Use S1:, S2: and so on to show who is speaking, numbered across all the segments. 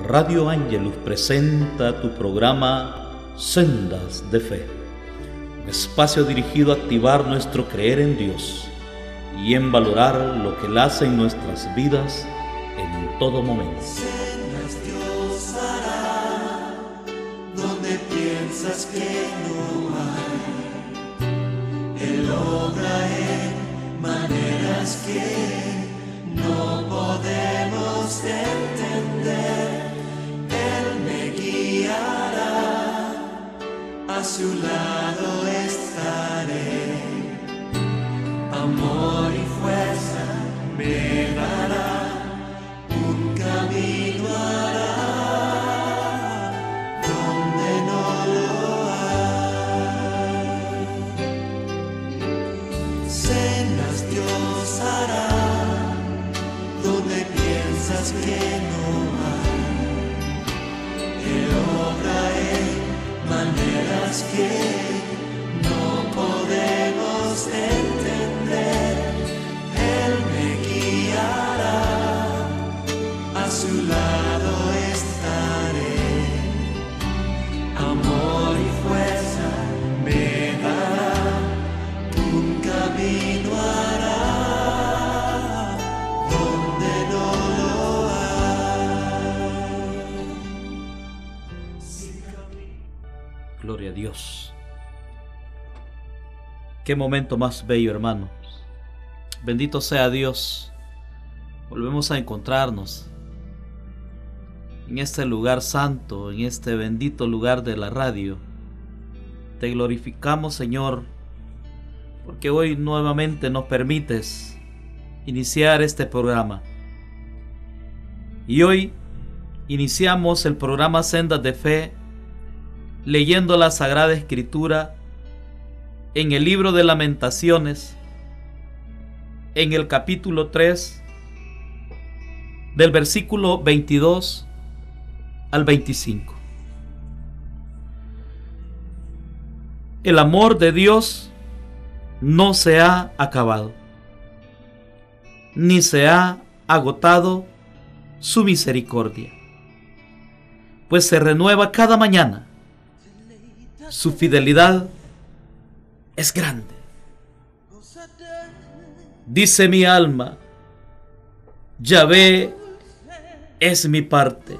S1: Radio Ángelus presenta tu programa Sendas de Fe, un espacio dirigido a activar nuestro creer en Dios y en valorar lo que Él hace en nuestras vidas en todo momento.
S2: Sendas Dios hará donde piensas que no hay. Él obra en maneras que no podemos entender. Él me guiará, a su lado estaré. Amor y fuerza me dará, un camino hará donde no lo hay. Sendas Dios hará donde piensas que no hay. Él obra en maneras que no podemos entender. Él me guiará, a su lado estaré. Amor y fuerza me dará, un camino hará donde no lo hay.
S1: Gloria a Dios. Qué momento más bello, hermanos. Bendito sea Dios. Volvemos a encontrarnos en este lugar santo, en este bendito lugar de la radio. Te glorificamos, Señor, porque hoy nuevamente nos permites iniciar este programa. Y hoy iniciamos el programa Sendas de Fe leyendo la Sagrada Escritura en el libro de Lamentaciones, en el capítulo 3, del versículo 22 al 25. El amor de Dios no se ha acabado, ni se ha agotado su misericordia, pues se renueva cada mañana. Su fidelidad es grande. Dice mi alma, Yahvé es mi parte,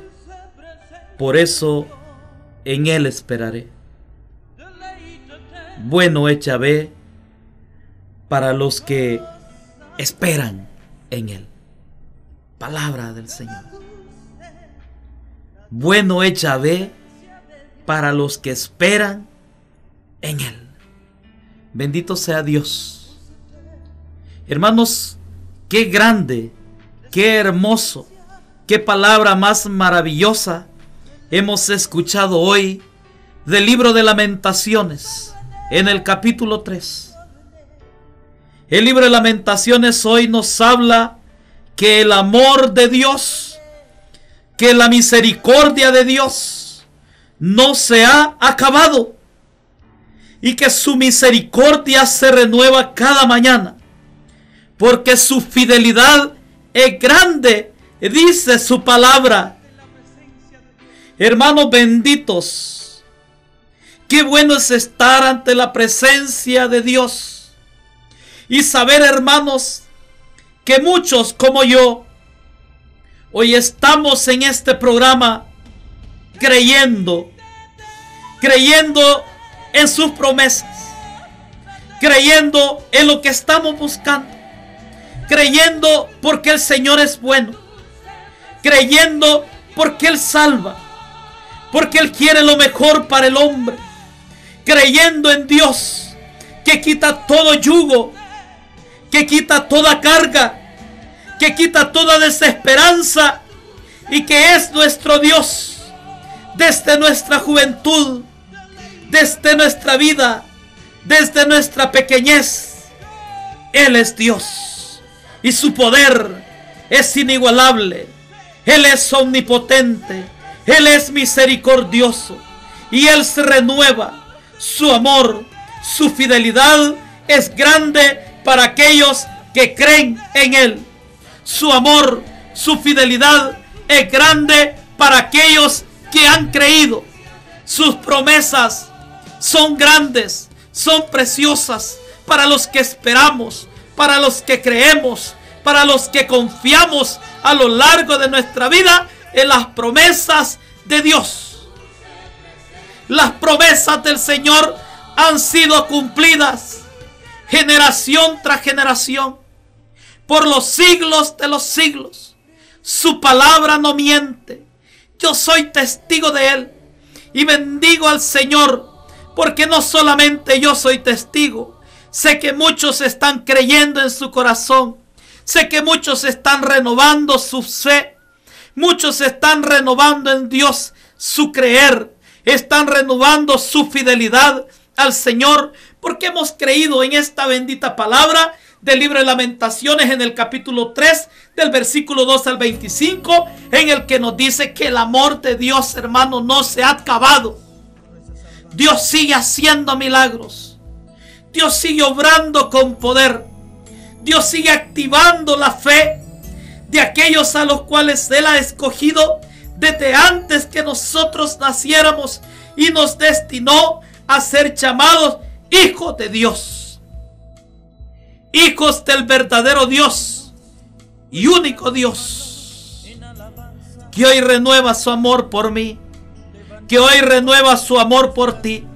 S1: por eso en Él esperaré. Bueno es Yahvé para los que esperan en Él. Palabra del Señor. Bueno es Yahvé para los que esperan en Él. Bendito sea Dios. Hermanos, qué grande, qué hermoso, qué palabra más maravillosa hemos escuchado hoy del libro de Lamentaciones, en el capítulo 3. El libro de Lamentaciones hoy nos habla que el amor de Dios, que la misericordia de Dios no se ha acabado y que su misericordia se renueva cada mañana, porque su fidelidad es grande, dice su palabra. Hermanos benditos, qué bueno es estar ante la presencia de Dios y saber, hermanos, que muchos como yo hoy estamos en este programa creyendo en sus promesas, creyendo en lo que estamos buscando, creyendo porque el Señor es bueno, creyendo porque Él salva, porque Él quiere lo mejor para el hombre, creyendo en Dios que quita todo yugo, que quita toda carga, que quita toda desesperanza y que es nuestro Dios desde nuestra juventud, desde nuestra vida, desde nuestra pequeñez. Él es Dios y su poder es inigualable. Él es omnipotente, Él es misericordioso y Él se renueva. Su amor, su fidelidad es grande para aquellos que creen en Él. Su amor, su fidelidad es grande para aquellos que han creído. Sus promesas son grandes, son preciosas para los que esperamos, para los que creemos, para los que confiamos a lo largo de nuestra vida en las promesas de Dios. Las promesas del Señor han sido cumplidas generación tras generación, por los siglos de los siglos. Su palabra no miente. Yo soy testigo de Él y bendigo al Señor, porque no solamente yo soy testigo, sé que muchos están creyendo en su corazón, sé que muchos están renovando su fe, muchos están renovando en Dios su creer, están renovando su fidelidad al Señor, porque hemos creído en esta bendita palabra del libro de Lamentaciones, en el capítulo 3, del versículo 2 al 25, en el que nos dice que el amor de Dios, hermano, no se ha acabado. Dios sigue haciendo milagros. Dios sigue obrando con poder. Dios sigue activando la fe de aquellos a los cuales Él ha escogido desde antes que nosotros naciéramos y nos destinó a ser llamados hijos de Dios, hijos del verdadero Dios y único Dios, que hoy renueva su amor por mí, que hoy renueva su amor por ti.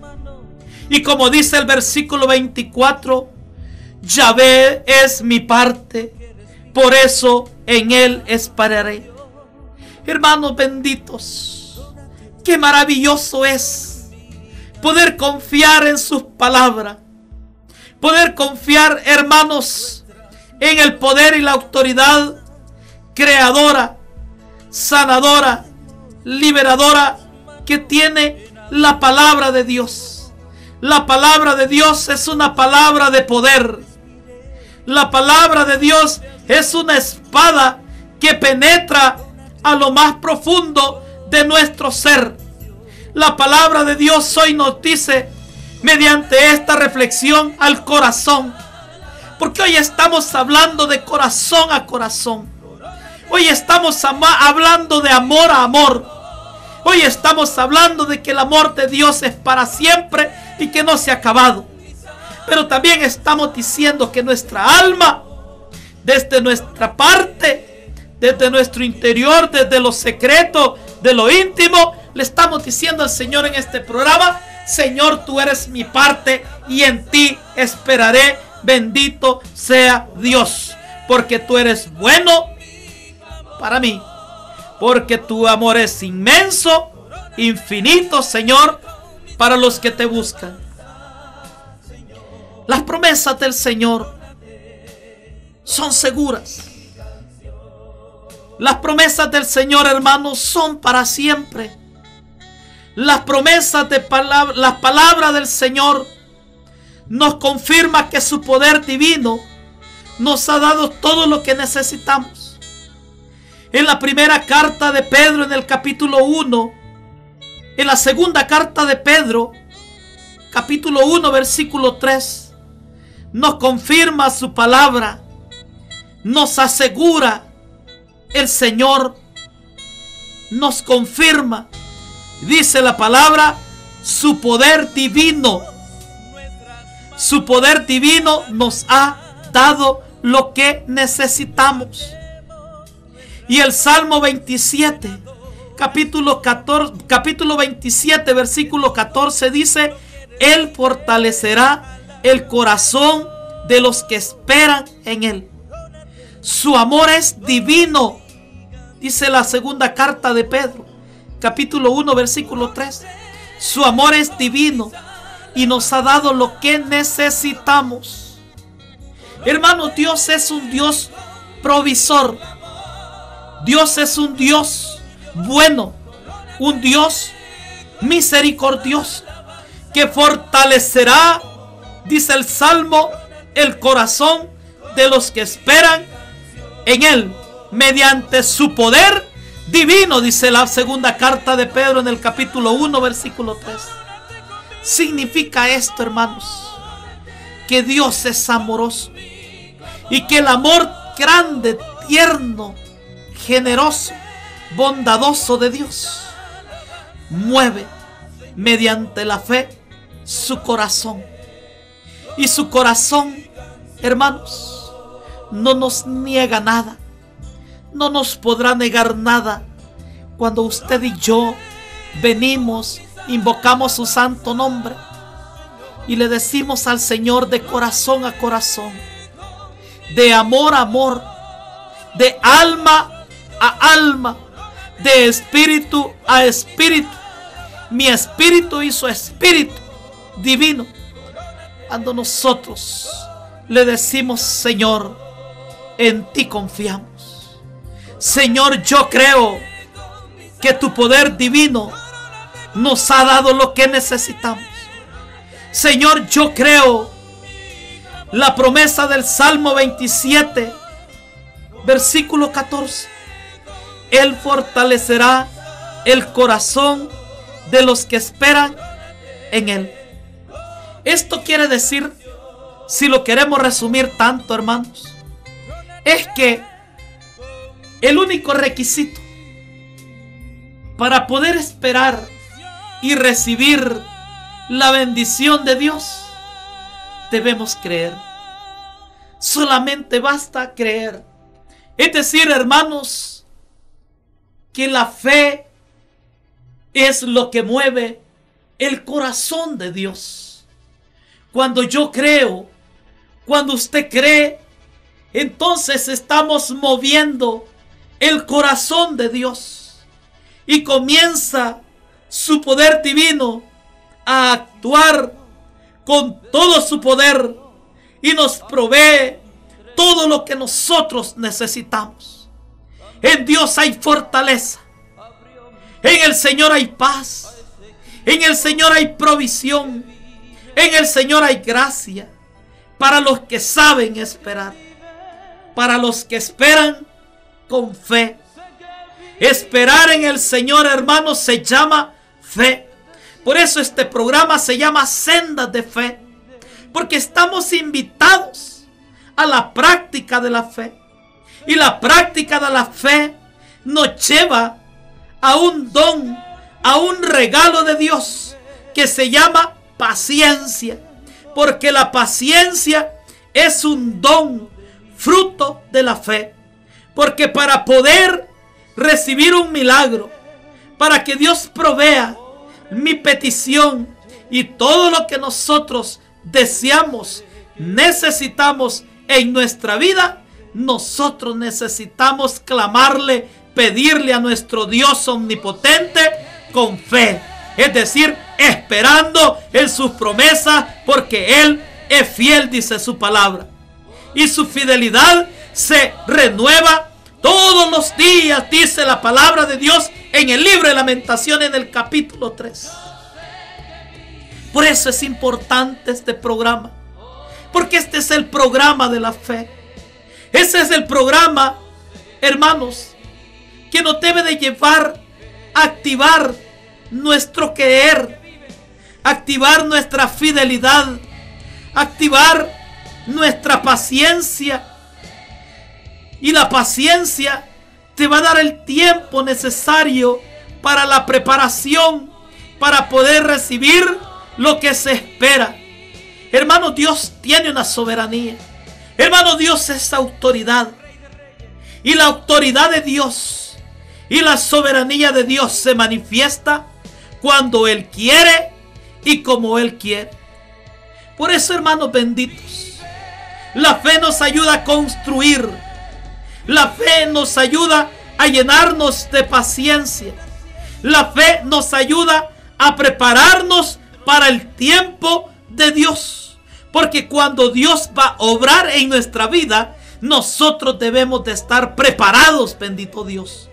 S1: Y como dice el versículo 24, Yahvé es mi parte, por eso en Él esperaré. Hermanos benditos, qué maravilloso es poder confiar en sus palabras, poder confiar, hermanos, en el poder y la autoridad creadora, sanadora, liberadora que tiene la palabra de Dios. La palabra de Dios es una palabra de poder. La palabra de Dios es una espada que penetra a lo más profundo de nuestro ser. La palabra de Dios hoy nos dice, mediante esta reflexión, al corazón. Porque hoy estamos hablando de corazón a corazón. Hoy estamos hablando de amor a amor. Hoy estamos hablando de que el amor de Dios es para siempre y que no se ha acabado. Pero también estamos diciendo que nuestra alma, desde nuestra parte, desde nuestro interior, desde lo secreto, de lo íntimo, le estamos diciendo al Señor en este programa: Señor, tú eres mi parte y en ti esperaré. Bendito sea Dios, porque tú eres bueno para mí, porque tu amor es inmenso, infinito, Señor, para los que te buscan. Las promesas del Señor son seguras. Las promesas del Señor, hermanos, son para siempre. Las promesas de las palabras del Señor nos confirma que su poder divino nos ha dado todo lo que necesitamos. En la primera carta de Pedro, en el capítulo 1, en la segunda carta de Pedro, capítulo 1, versículo 3, nos confirma su palabra, nos asegura el Señor, nos confirma, dice la palabra, su poder divino. Su poder divino nos ha dado lo que necesitamos. Y el Salmo 27, capítulo 27, versículo 14 dice: Él fortalecerá el corazón de los que esperan en Él. Su amor es divino, dice la segunda carta de Pedro, capítulo 1, versículo 3. Su amor es divino y nos ha dado lo que necesitamos. Hermano, Dios es un Dios provisor. Dios es un Dios bueno, un Dios misericordioso, que fortalecerá, dice el Salmo, el corazón de los que esperan en Él, mediante su poder divino, dice la segunda carta de Pedro en el capítulo 1, versículo 3. Significa esto, hermanos, que Dios es amoroso y que el amor grande, tierno, generoso bondadoso de Dios mueve mediante la fe su corazón. Y su corazón, hermanos, no nos niega nada. No nos podrá negar nada cuando usted y yo venimos, invocamos su santo nombre y le decimos al Señor de corazón a corazón, de amor a amor, de alma a alma, de espíritu a espíritu, mi espíritu y su espíritu divino. Cuando nosotros le decimos: Señor, en ti confiamos. Señor, yo creo que tu poder divino nos ha dado lo que necesitamos. Señor, yo creo la promesa del Salmo 27, versículo 14. Él fortalecerá el corazón de los que esperan en Él. Esto quiere decir, si lo queremos resumir tanto, hermanos, es que el único requisito para poder esperar y recibir la bendición de Dios, debemos creer. Solamente basta creer. Es decir, hermanos, que la fe es lo que mueve el corazón de Dios. Cuando yo creo, cuando usted cree, entonces estamos moviendo el corazón de Dios y comienza su poder divino a actuar con todo su poder y nos provee todo lo que nosotros necesitamos. En Dios hay fortaleza, en el Señor hay paz, en el Señor hay provisión, en el Señor hay gracia para los que saben esperar, para los que esperan con fe. Esperar en el Señor, hermanos, se llama fe. Por eso este programa se llama Sendas de Fe, porque estamos invitados a la práctica de la fe. Y la práctica de la fe nos lleva a un don, a un regalo de Dios que se llama paciencia. Porque la paciencia es un don, fruto de la fe. Porque para poder recibir un milagro, para que Dios provea mi petición y todo lo que nosotros deseamos, necesitamos en nuestra vida, nosotros necesitamos clamarle, pedirle a nuestro Dios omnipotente con fe. Es decir, esperando en sus promesas, porque Él es fiel, dice su palabra. Y su fidelidad se renueva todos los días, dice la palabra de Dios en el libro de Lamentaciones, en el capítulo 3. Por eso es importante este programa, porque este es el programa de la fe. Ese es el programa, hermanos, que nos debe de llevar a activar nuestro creer, activar nuestra fidelidad, activar nuestra paciencia. Y la paciencia te va a dar el tiempo necesario para la preparación, para poder recibir lo que se espera. Hermano, Dios tiene una soberanía. Hermano, Dios es autoridad. Y la autoridad de Dios y la soberanía de Dios se manifiesta cuando Él quiere y como Él quiere. Por eso, hermanos benditos, la fe nos ayuda a construir. La fe nos ayuda a llenarnos de paciencia. La fe nos ayuda a prepararnos para el tiempo de Dios. Porque cuando Dios va a obrar en nuestra vida, nosotros debemos de estar preparados, bendito Dios.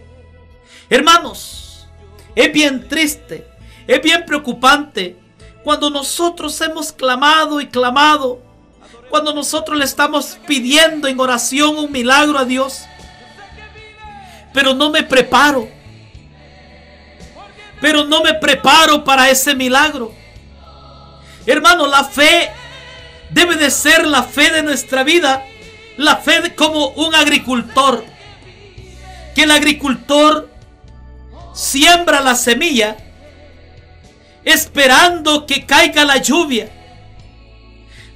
S1: Hermanos, es bien triste, es bien preocupante cuando nosotros hemos clamado y clamado, cuando nosotros le estamos pidiendo en oración un milagro a Dios, pero no me preparo para ese milagro. Hermano, la fe debe de ser la fe de nuestra vida, la fe como un agricultor, que el agricultor siembra la semilla esperando que caiga la lluvia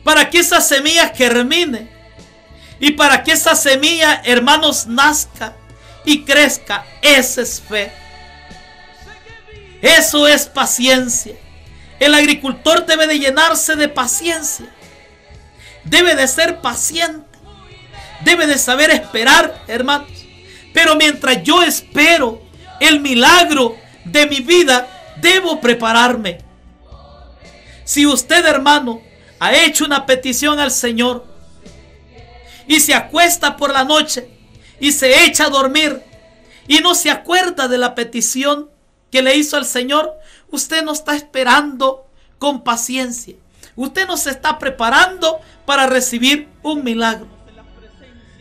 S1: para que esa semilla germine y para que esa semilla, hermanos, nazca y crezca. Esa es fe. Eso es paciencia. El agricultor debe de llenarse de paciencia. Debe de ser paciente. Debe de saber esperar, hermanos. Pero mientras yo espero el milagro de mi vida, debo prepararme. Si usted, hermano, ha hecho una petición al Señor y se acuesta por la noche y se echa a dormir y no se acuerda de la petición que le hizo al Señor, usted no está esperando con paciencia. Usted no se está preparando para recibir un milagro.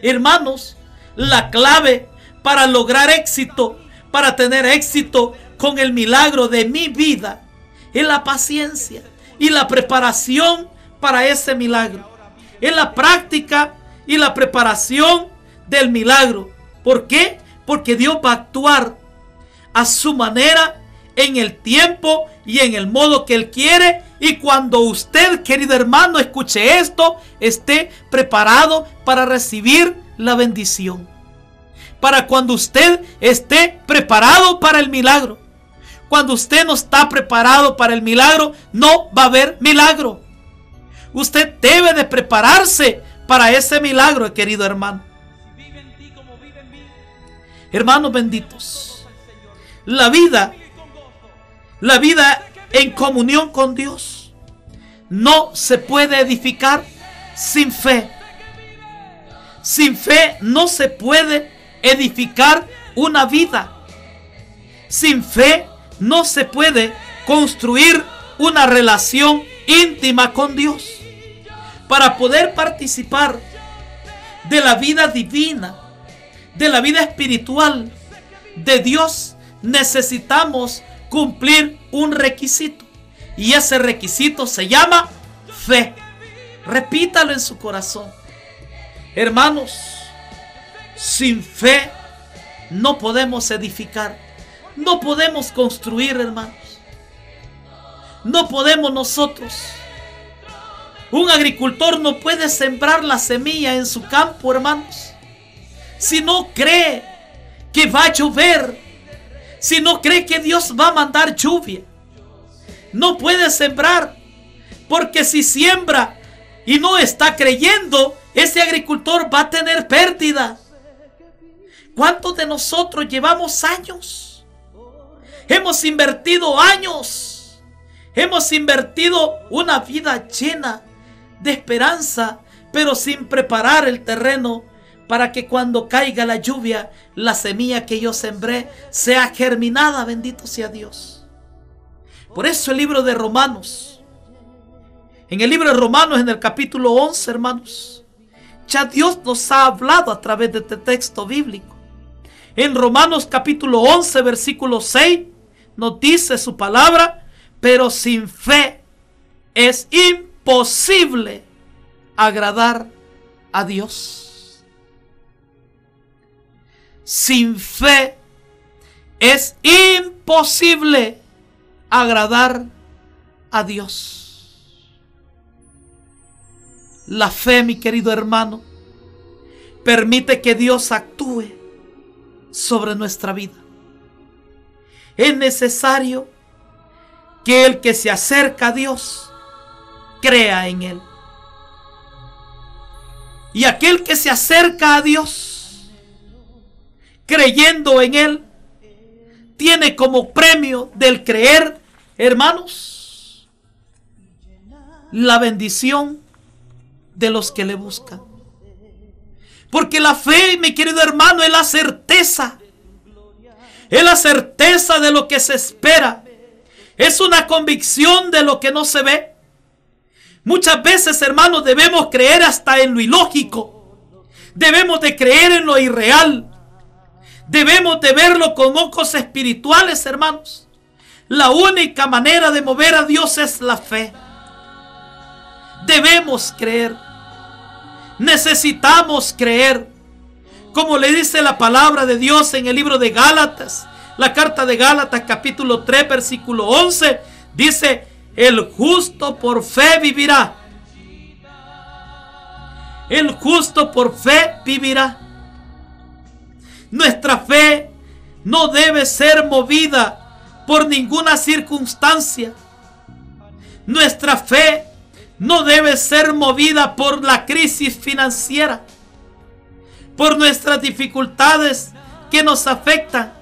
S1: Hermanos, la clave para lograr éxito, para tener éxito con el milagro de mi vida, es la paciencia y la preparación para ese milagro. Es la práctica y la preparación del milagro. ¿Por qué? Porque Dios va a actuar a su manera, en el tiempo y en el modo que Él quiere. Y cuando usted, querido hermano, escuche esto, esté preparado para recibir la bendición. Para cuando usted esté preparado para el milagro. Cuando usted no está preparado para el milagro, no va a haber milagro. Usted debe de prepararse para ese milagro, querido hermano. Hermanos benditos, la vida en comunión con Dios no se puede edificar sin fe. Sin fe no se puede edificar una vida. Sin fe no se puede construir una relación íntima con Dios. Para poder participar de la vida divina, de la vida espiritual de Dios, necesitamos cumplir un requisito. Y ese requisito se llama fe. Repítalo en su corazón. Hermanos, sin fe no podemos edificar. No podemos construir, hermanos. No podemos nosotros. Un agricultor no puede sembrar la semilla en su campo, hermanos, si no cree que va a llover, si no cree que Dios va a mandar lluvia. No puede sembrar, porque si siembra y no está creyendo, ese agricultor va a tener pérdida. ¿Cuántos de nosotros llevamos años? Hemos invertido años. Hemos invertido una vida llena de esperanza, pero sin preparar el terreno para que cuando caiga la lluvia, la semilla que yo sembré sea germinada. Bendito sea Dios. Por eso el libro de Romanos, en el libro de Romanos, en el capítulo 11, hermanos, ya Dios nos ha hablado a través de este texto bíblico. En Romanos capítulo 11, versículo 6, nos dice su palabra: pero sin fe es imposible agradar a Dios. Sin fe es imposible agradar a Dios. La fe, mi querido hermano, permite que Dios actúe sobre nuestra vida. Es necesario que el que se acerca a Dios crea en Él. Y aquel que se acerca a Dios creyendo en Él tiene como premio del creer, hermanos, la bendición de los que le buscan. Porque la fe, mi querido hermano, es la certeza. Es la certeza de lo que se espera. Es una convicción de lo que no se ve. Muchas veces, hermanos, debemos creer hasta en lo ilógico. Debemos de creer en lo irreal. Debemos de verlo con ojos espirituales, hermanos. La única manera de mover a Dios es la fe. Debemos creer. Necesitamos creer. Como le dice la palabra de Dios en el libro de Gálatas, La carta de Gálatas capítulo 3 versículo 11 dice: el justo por fe vivirá. El justo por fe vivirá. Nuestra fe no debe ser movida por ninguna circunstancia. Nuestra fe no debe ser movida por la crisis financiera, por nuestras dificultades que nos afectan,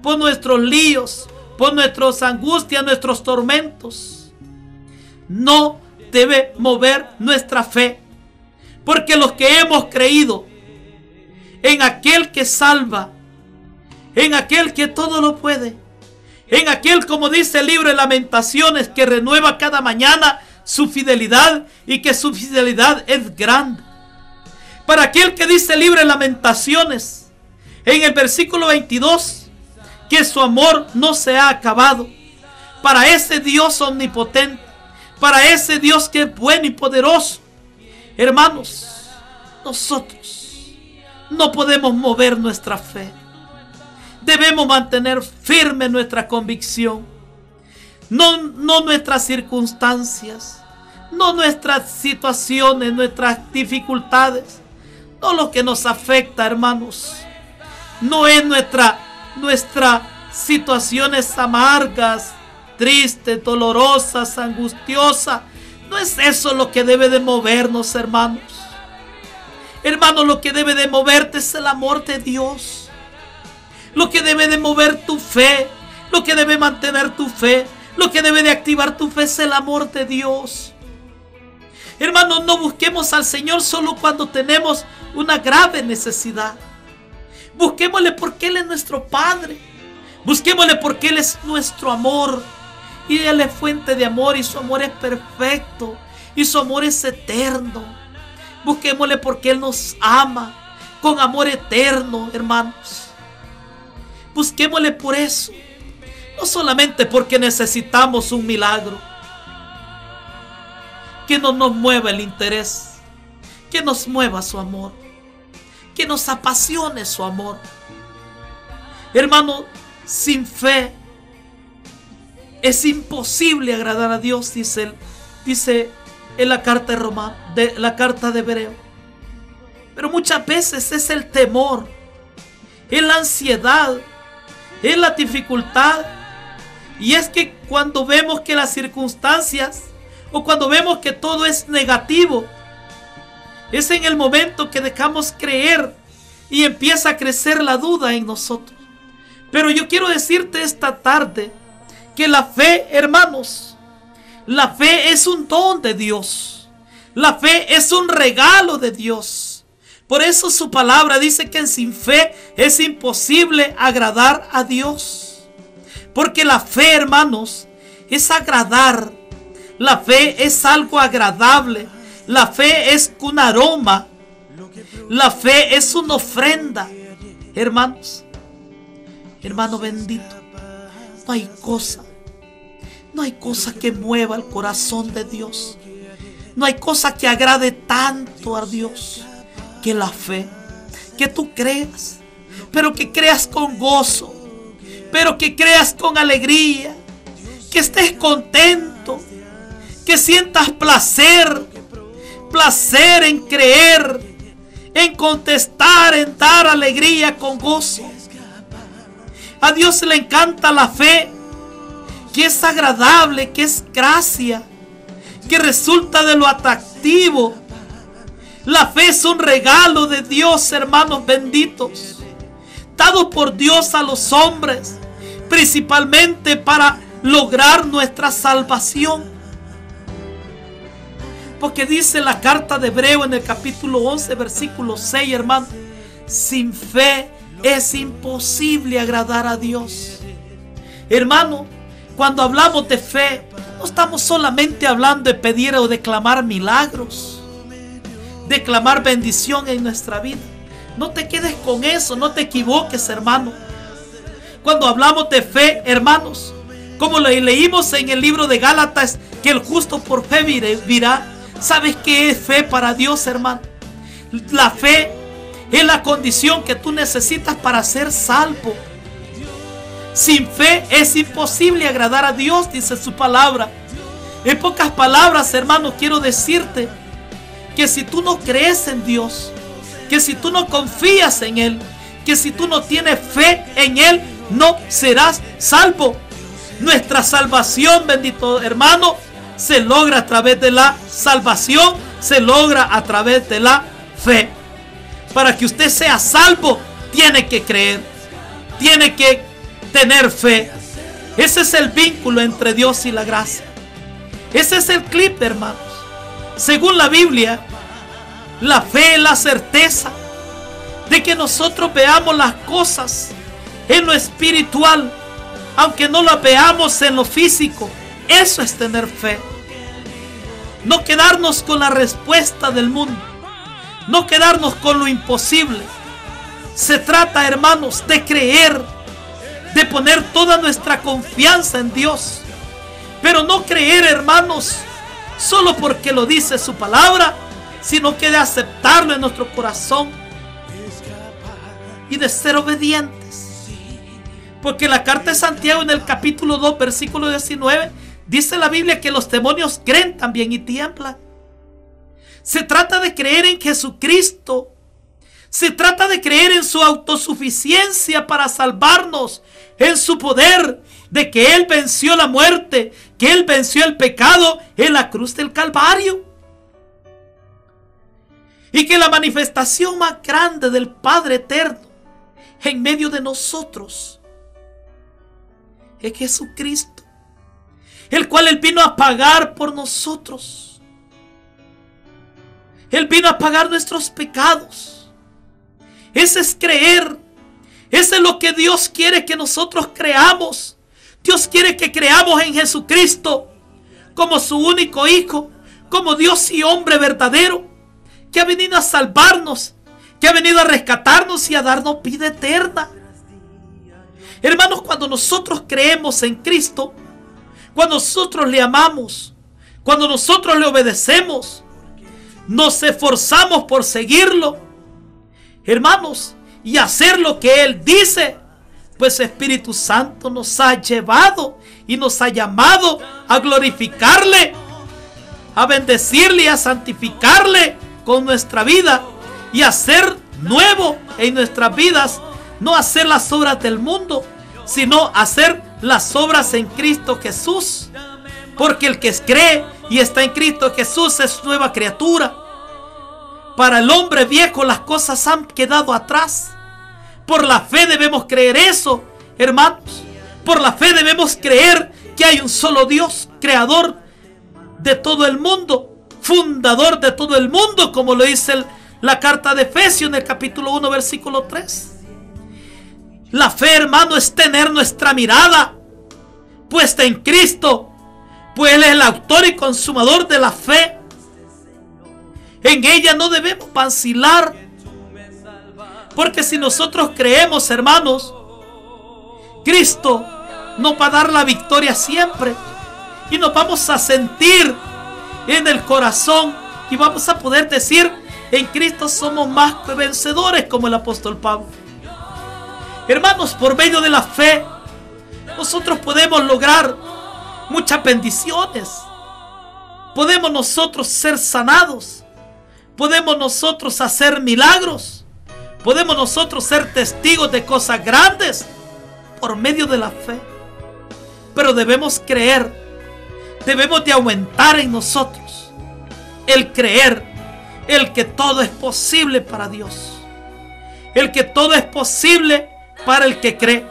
S1: por nuestros líos, por nuestras angustias, nuestros tormentos. No debe mover nuestra fe, porque los que hemos creído en aquel que salva, en aquel que todo lo puede, en aquel, como dice el libro de Lamentaciones, que renueva cada mañana su fidelidad y que su fidelidad es grande. Para aquel que dice el libro de Lamentaciones, en el versículo 22, que su amor no se ha acabado. Para ese Dios omnipotente, para ese Dios que es bueno y poderoso, hermanos, nosotros no podemos mover nuestra fe. Debemos mantener firme nuestra convicción. No nuestras circunstancias, no nuestras situaciones, nuestras dificultades, no lo que nos afecta, hermanos. No es nuestras situaciones amargas, tristes, dolorosas, angustiosas. No es eso lo que debe de movernos, hermanos. Hermanos, lo que debe de moverte es el amor de Dios. Lo que debe de mover tu fe, lo que debe mantener tu fe, lo que debe de activar tu fe es el amor de Dios. Hermanos, no busquemos al Señor solo cuando tenemos una grave necesidad. Busquémosle porque Él es nuestro Padre. Busquémosle porque Él es nuestro amor. Y Él es fuente de amor y su amor es perfecto. Y su amor es eterno. Busquémosle porque Él nos ama con amor eterno, hermanos. Busquémosle por eso. No solamente porque necesitamos un milagro. Que no nos mueva el interés. Que nos mueva su amor. Que nos apasione su amor. Hermano, sin fe es imposible agradar a Dios, dice en la carta de Hebreo. Pero muchas veces es el temor, es la ansiedad, es la dificultad. Y es que cuando vemos que las circunstancias o cuando vemos que todo es negativo, es en el momento que dejamos creer y empieza a crecer la duda en nosotros. Pero yo quiero decirte esta tarde que la fe, hermanos, la fe es un don de Dios. La fe es un regalo de Dios. Por eso su palabra dice que sin fe es imposible agradar a Dios. Porque la fe, hermanos, es agradar. La fe es algo agradable. La fe es un aroma. La fe es una ofrenda. Hermanos, hermano bendito, no hay cosa que mueva el corazón de Dios. No hay cosa que agrade tanto a Dios que la fe. Que tú creas, pero que creas con gozo, pero que creas con alegría, que estés contento, que sientas placer en creer, en contestar, en dar alegría con gozo. A Dios le encanta la fe, que es agradable, que es gracia, que resulta de lo atractivo. La fe es un regalo de Dios, hermanos benditos, dado por Dios a los hombres, principalmente para lograr nuestra salvación. Porque dice la carta de Hebreo en el capítulo 11, versículo 6, hermano, sin fe es imposible agradar a Dios. Hermano, cuando hablamos de fe, no estamos solamente hablando de pedir o declamar milagros, declamar bendición en nuestra vida. No te quedes con eso, no te equivoques, hermano. Cuando hablamos de fe, hermanos, como lo leímos en el libro de Gálatas, que el justo por fe vivirá. ¿Sabes qué es fe para Dios, hermano? La fe es la condición que tú necesitas para ser salvo. Sin fe es imposible agradar a Dios, dice su palabra. En pocas palabras, hermano, quiero decirte que si tú no crees en Dios, que si tú no confías en Él, que si tú no tienes fe en Él, no serás salvo. Nuestra salvación, bendito hermano, se logra a través de la salvación, se logra a través de la fe. Para que usted sea salvo, tiene que creer, tiene que tener fe. Ese es el vínculo entre Dios y la gracia. Ese es el clip, hermanos. Según la Biblia, la fe es la certeza de que nosotros veamos las cosas en lo espiritual, aunque no las veamos en lo físico. Eso es tener fe. No quedarnos con la respuesta del mundo, no quedarnos con lo imposible. Se trata, hermanos, de creer, de poner toda nuestra confianza en Dios. Pero no creer, hermanos, solo porque lo dice su palabra, sino que de aceptarlo en nuestro corazón y de ser obedientes. Porque la carta de Santiago, en el capítulo 2, versículo 19, dice la Biblia que los demonios creen también y tiemblan. Se trata de creer en Jesucristo. Se trata de creer en su autosuficiencia para salvarnos, en su poder, de que Él venció la muerte, que Él venció el pecado en la cruz del Calvario. Y que la manifestación más grande del Padre eterno en medio de nosotros es Jesucristo, el cual Él vino a pagar por nosotros. Él vino a pagar nuestros pecados. Ese es creer. Ese es lo que Dios quiere que nosotros creamos. Dios quiere que creamos en Jesucristo como su único Hijo, como Dios y hombre verdadero, que ha venido a salvarnos, que ha venido a rescatarnos y a darnos vida eterna. Hermanos, cuando nosotros creemos en Cristo, cuando nosotros le amamos, cuando nosotros le obedecemos, nos esforzamos por seguirlo, hermanos, y hacer lo que Él dice, pues Espíritu Santo nos ha llevado y nos ha llamado a glorificarle, a bendecirle y a santificarle con nuestra vida y hacer nuevo en nuestras vidas, no hacer las obras del mundo, sino hacer las obras en Cristo Jesús. Porque el que cree y está en Cristo Jesús es nueva criatura. Para el hombre viejo las cosas han quedado atrás. Por la fe debemos creer eso, hermanos. Por la fe debemos creer que hay un solo Dios, creador de todo el mundo, fundador de todo el mundo, como lo dice la carta de Efesios en el capítulo 1, versículo 3. La fe, hermano, es tener nuestra mirada puesta en Cristo, pues Él es el autor y consumador de la fe. En ella no debemos vacilar, porque si nosotros creemos, hermanos, Cristo nos va a dar la victoria siempre y nos vamos a sentir en el corazón y vamos a poder decir: en Cristo somos más que vencedores, como el apóstol Pablo. Hermanos, por medio de la fe nosotros podemos lograr muchas bendiciones. Podemos nosotros ser sanados. Podemos nosotros hacer milagros. Podemos nosotros ser testigos de cosas grandes por medio de la fe. Pero debemos creer. Debemos de aumentar en nosotros el creer, el que todo es posible para Dios, el que todo es posible para el que cree.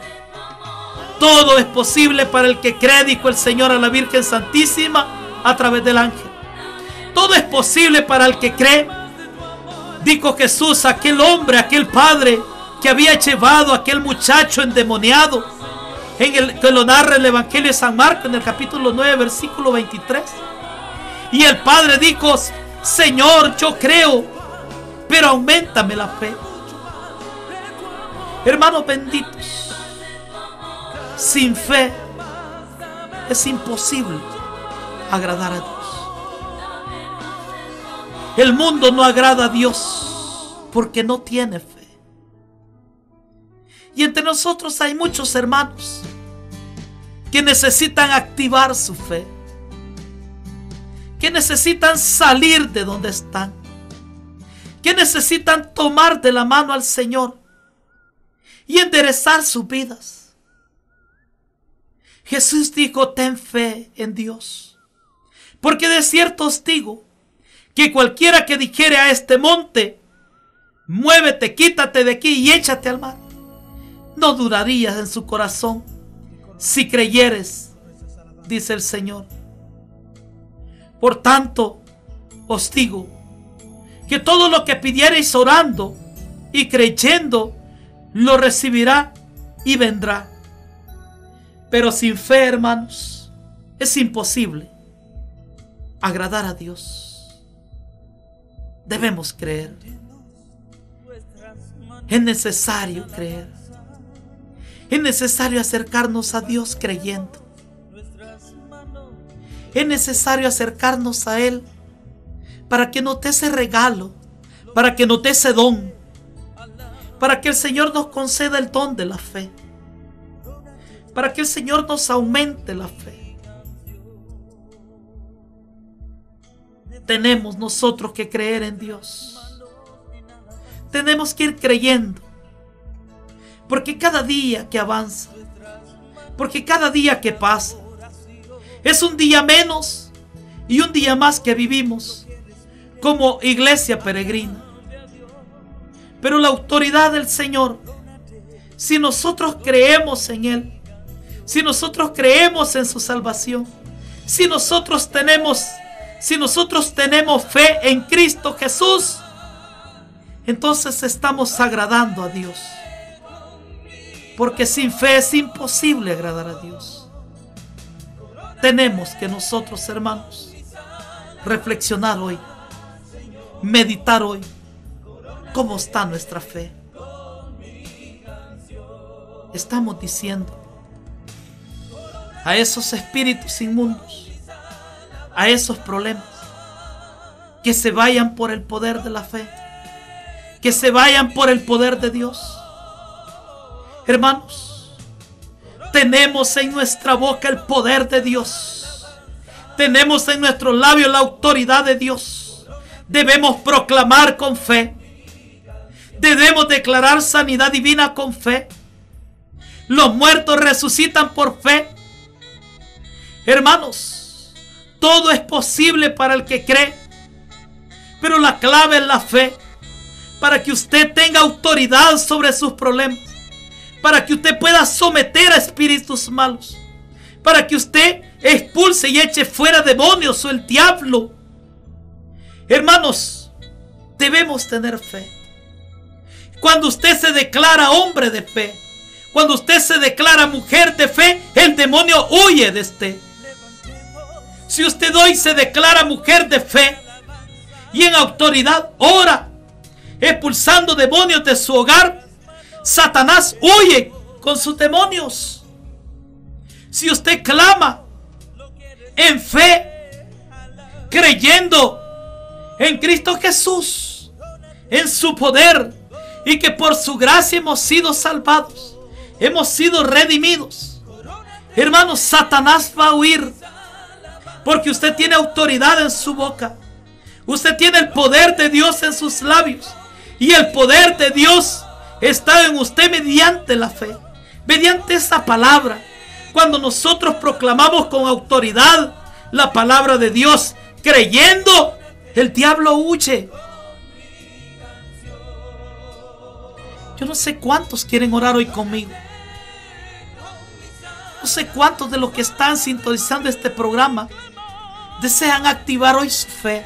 S1: Todo es posible para el que cree, dijo el Señor a la Virgen Santísima a través del ángel. Todo es posible para el que cree, dijo Jesús a aquel hombre, a aquel padre que había llevado a aquel muchacho endemoniado, que lo narra el Evangelio de San Marcos en el capítulo 9, versículo 23. Y el padre dijo: Señor, yo creo, pero auméntame la fe. Hermanos benditos, sin fe es imposible agradar a Dios. El mundo no agrada a Dios porque no tiene fe. Y entre nosotros hay muchos hermanos que necesitan activar su fe, que necesitan salir de donde están, que necesitan tomar de la mano al Señor y enderezar sus vidas. Jesús dijo: ten fe en Dios, porque de cierto os digo que cualquiera que dijere a este monte: muévete, quítate de aquí y échate al mar, no dudarías en su corazón si creyeres, dice el Señor. Por tanto, os digo que todo lo que pidiereis orando y creyendo, lo recibirá y vendrá. Pero sin fe, hermanos, es imposible agradar a Dios. Debemos creer. Es necesario creer. Es necesario acercarnos a Dios creyendo. Es necesario acercarnos a Él para que nos dé ese regalo, para que nos dé ese don, para que el Señor nos conceda el don de la fe, para que el Señor nos aumente la fe. Tenemos nosotros que creer en Dios. Tenemos que ir creyendo, porque cada día que avanza, porque cada día que pasa, es un día menos y un día más que vivimos como iglesia peregrina. Pero la autoridad del Señor, si nosotros creemos en Él, si nosotros creemos en su salvación, si nosotros tenemos fe en Cristo Jesús, entonces estamos agradando a Dios. Porque sin fe es imposible agradar a Dios. Tenemos que nosotros, hermanos, reflexionar hoy, meditar hoy, cómo está nuestra fe. Estamos diciendo a esos espíritus inmundos, a esos problemas, que se vayan por el poder de la fe, que se vayan por el poder de Dios. Hermanos, tenemos en nuestra boca el poder de Dios. Tenemos en nuestros labios la autoridad de Dios. Debemos proclamar con fe. Debemos declarar sanidad divina con fe. Los muertos resucitan por fe. Hermanos, todo es posible para el que cree. Pero la clave es la fe. Para que usted tenga autoridad sobre sus problemas. Para que usted pueda someter a espíritus malos. Para que usted expulse y eche fuera demonios o el diablo. Hermanos, debemos tener fe. Cuando usted se declara hombre de fe, cuando usted se declara mujer de fe, el demonio huye de usted. Si usted hoy se declara mujer de fe y en autoridad ora, expulsando demonios de su hogar, Satanás huye con sus demonios. Si usted clama en fe, creyendo en Cristo Jesús, en su poder, y que por su gracia hemos sido salvados, hemos sido redimidos, hermanos, Satanás va a huir, porque usted tiene autoridad en su boca. Usted tiene el poder de Dios en sus labios, y el poder de Dios está en usted mediante la fe, mediante esa palabra. Cuando nosotros proclamamos con autoridad la palabra de Dios, creyendo, el diablo huye. Yo no sé cuántos quieren orar hoy conmigo. No sé cuántos de los que están sintonizando este programa desean activar hoy su fe.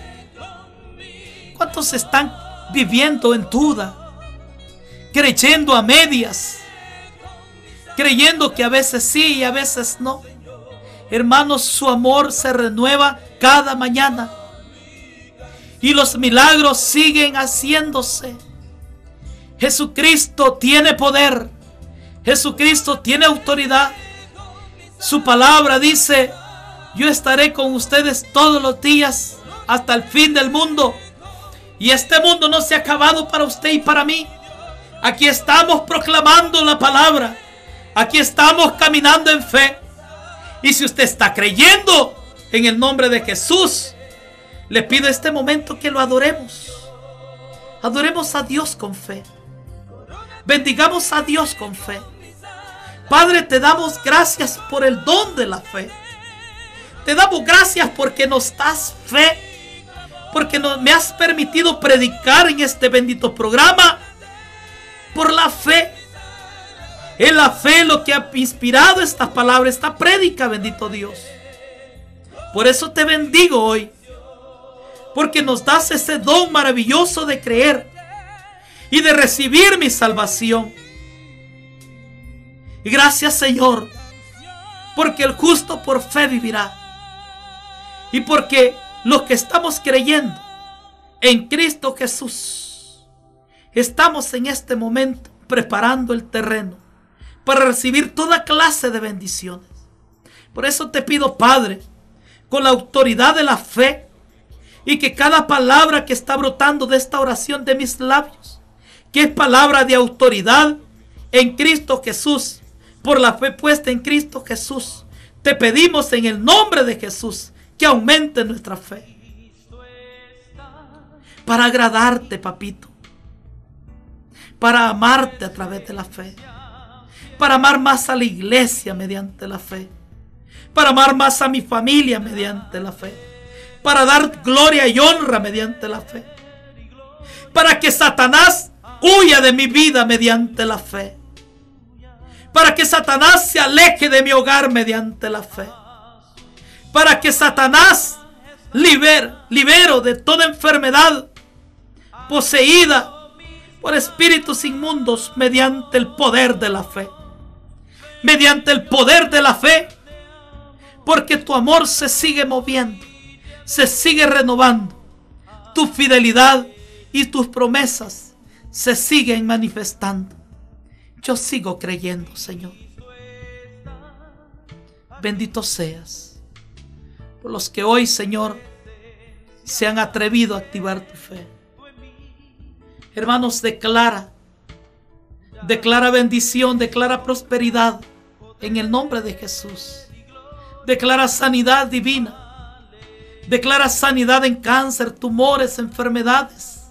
S1: ¿Cuántos están viviendo en duda, creyendo a medias, creyendo que a veces sí y a veces no? Hermanos, su amor se renueva cada mañana y los milagros siguen haciéndose. Jesucristo tiene poder, Jesucristo tiene autoridad. Su palabra dice: yo estaré con ustedes todos los días hasta el fin del mundo. Y este mundo no se ha acabado para usted y para mí. Aquí estamos proclamando la palabra. Aquí estamos caminando en fe. Y si usted está creyendo en el nombre de Jesús, le pido este momento que lo adoremos. Adoremos a Dios con fe. Bendigamos a Dios con fe. Padre, te damos gracias por el don de la fe. Te damos gracias porque nos das fe, porque me has permitido predicar en este bendito programa por la fe. Es la fe lo que ha inspirado esta palabra, esta prédica, bendito Dios. Por eso te bendigo hoy, porque nos das ese don maravilloso de creer y de recibir mi salvación. Y gracias, Señor, porque el justo por fe vivirá. Y porque los que estamos creyendo en Cristo Jesús, estamos en este momento preparando el terreno para recibir toda clase de bendiciones. Por eso te pido, Padre, con la autoridad de la fe, y que cada palabra que está brotando de esta oración de mis labios, que es palabra de autoridad en Cristo Jesús, por la fe puesta en Cristo Jesús, te pedimos en el nombre de Jesús que aumente nuestra fe para agradarte, papito, para amarte a través de la fe, para amar más a la iglesia mediante la fe, para amar más a mi familia mediante la fe, para dar gloria y honra mediante la fe, para que Satanás huya de mi vida mediante la fe, para que Satanás se aleje de mi hogar mediante la fe, para que Satanás libero de toda enfermedad poseída por espíritus inmundos mediante el poder de la fe. Mediante el poder de la fe, porque tu amor se sigue moviendo, se sigue renovando, tu fidelidad y tus promesas se siguen manifestando. Yo sigo creyendo, Señor. Bendito seas por los que hoy, Señor, se han atrevido a activar tu fe. Hermanos, declara bendición, declara prosperidad en el nombre de Jesús. Declara sanidad divina. Declara sanidad en cáncer, tumores, enfermedades,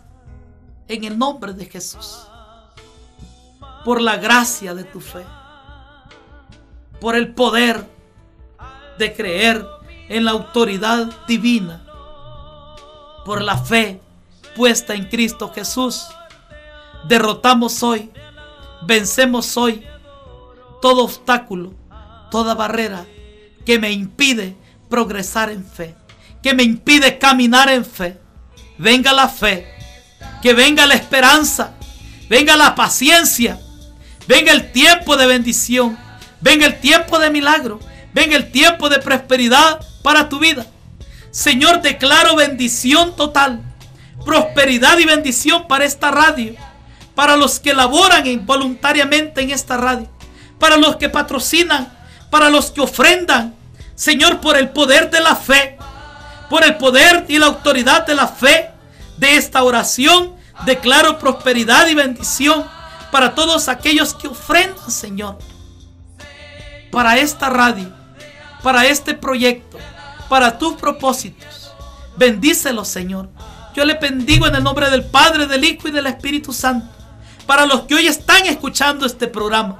S1: en el nombre de Jesús. Por la gracia de tu fe, por el poder de creer en la autoridad divina, por la fe puesta en Cristo Jesús, derrotamos hoy, vencemos hoy todo obstáculo, toda barrera que me impide progresar en fe, que me impide caminar en fe. Venga la fe, que venga la esperanza, venga la paciencia, venga el tiempo de bendición, venga el tiempo de milagro, venga el tiempo de prosperidad para tu vida. Señor, declaro bendición total, prosperidad y bendición para esta radio, para los que laboran voluntariamente en esta radio, para los que patrocinan, para los que ofrendan. Señor, por el poder de la fe, por el poder y la autoridad de la fe de esta oración, declaro prosperidad y bendición para todos aquellos que ofrendan, Señor, para esta radio, para este proyecto, para tus propósitos. Bendícelos, Señor. Yo le bendigo en el nombre del Padre, del Hijo y del Espíritu Santo. Para los que hoy están escuchando este programa,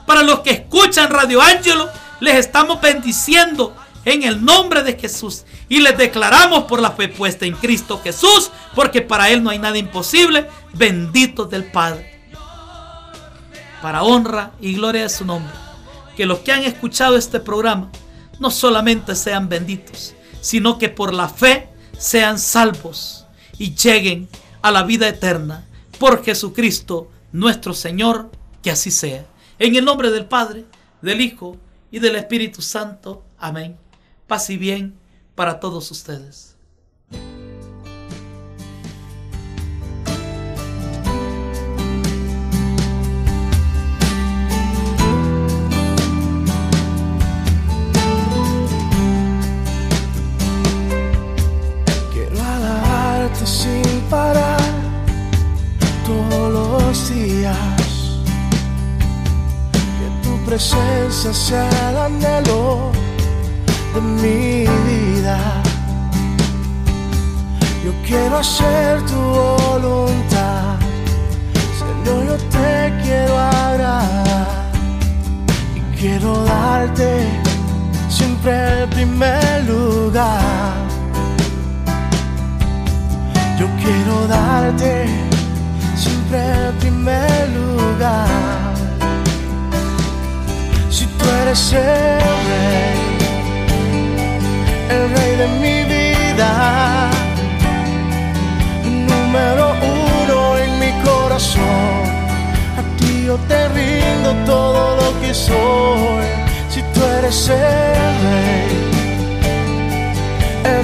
S1: para los que escuchan Radio Ángelo, les estamos bendiciendo en el nombre de Jesús. Y les declaramos por la fe puesta en Cristo Jesús, porque para Él no hay nada imposible. Benditos del Padre. Para honra y gloria de su nombre. Que los que han escuchado este programa no solamente sean benditos, sino que por la fe sean salvos y lleguen a la vida eterna por Jesucristo nuestro Señor. Que así sea. En el nombre del Padre, del Hijo y del Espíritu Santo. Amén. Paz y bien para todos ustedes.
S2: Quiero alabarte sin parar todos los días, que tu presencia sea el anhelo de mi vida. Yo quiero hacer tu voluntad, Señor, yo te quiero agradar y quiero darte siempre el primer lugar. Yo quiero darte siempre el primer lugar. Si tú eres el rey de mi vida, número uno en mi corazón, a ti yo te rindo todo lo que soy. Si tú eres el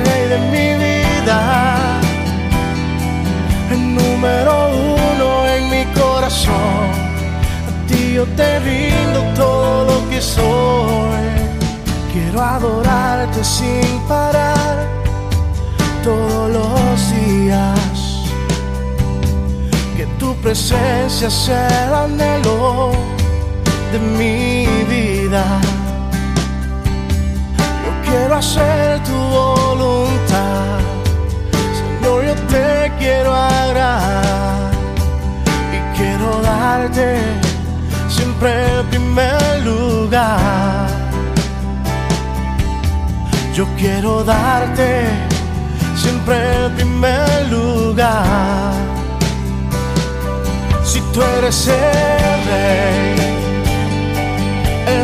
S2: rey de mi vida, el número uno en mi corazón, a ti yo te rindo todo lo que soy. Quiero adorarte sin parar todos los días, que tu presencia sea el anhelo de mi vida. Yo quiero hacer tu voluntad, Señor, yo te quiero agradar y quiero darte siempre el primer lugar. Yo quiero darte siempre el primer lugar. Si tú eres el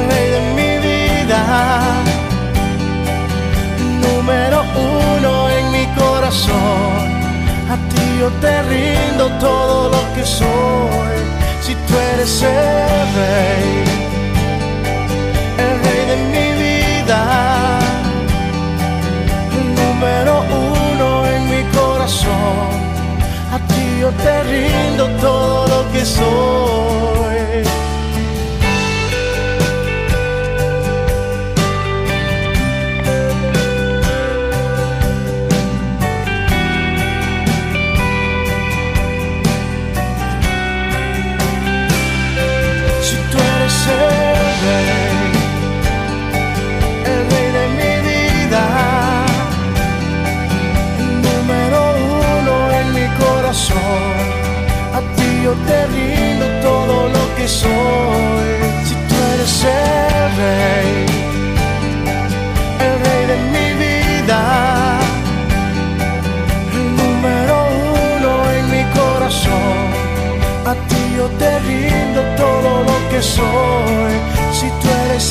S2: rey de mi vida, número uno en mi corazón, a ti yo te rindo todo lo que soy. Si tú eres el rey de mi vida, número uno en mi corazón, a ti yo te rindo todo lo que soy. Si tú eres el rey de mi vida, a ti yo te rindo todo lo que soy. Si tú eres el rey de mi vida, el número uno en mi corazón, a ti yo te rindo todo lo que soy. Si tú eres